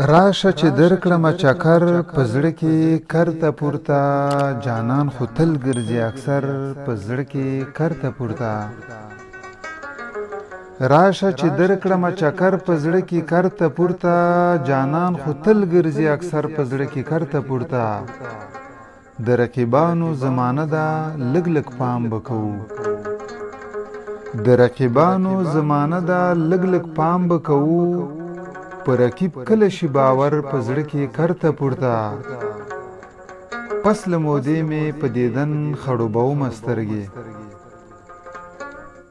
راشه چې درکړم چکر په زړه کې کرته پورته جانان خو تل ګرځي اکثر په زړه کې کرته پورته راشه چې درکړم چکر په زړه کې کرته پورته جانان خو تل ګرځي اکثر په زړه کې کرته پورته د رقیبانو زمانه ده لږ لږ پام بکوو د رقیبانو زمانه ده لږ لږ پام بکوو پر رقیب کله شي باور په زړه کې کرته پورته پس له مودې مې په دیدن خړوبوم سترګې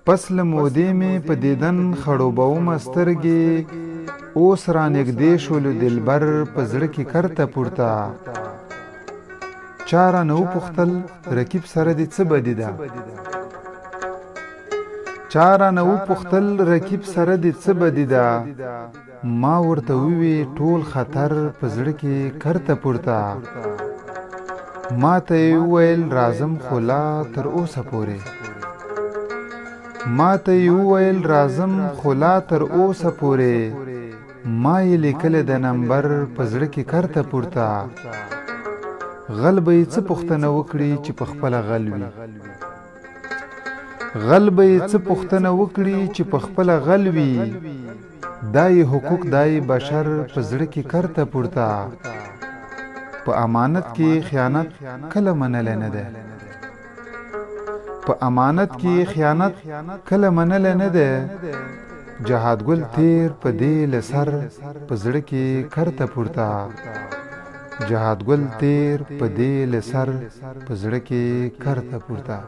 پس له مودې مې په دیدن خړوبوم سترګې اوس را نږدې شولو دلبر په زړه کې کرته پورته چا رانه وپوښتل رقیب سره دې څه بدي ده چا رانه وپوښتل رقیب سره دې څه بدي ده ما ورته ووی ټول خطر په زړه کې کرته پورته ما ته یې وویل راځم خو لا تر اوسه پورې ما ته یې وویل راځم خو لا تر اوسه پورې ما یې لیکلی د نمبر په زړه کې کرته پورته غل به یې څه پوښتنه وکړي چې په خپله غل وي غل به یې څه پوښتنه وکړي چې په خپله غل وي دای حقوق دای بشر په زړه کې کرته پورته په امانت کې خیانت کله منل نه ده په امانت کې خیانت کله منل نه ده جهاد ګل تیر په دې لسر په زړه کې کرته پورته جهاد ګل تیر په دې لسر په زړه کې کرته پورته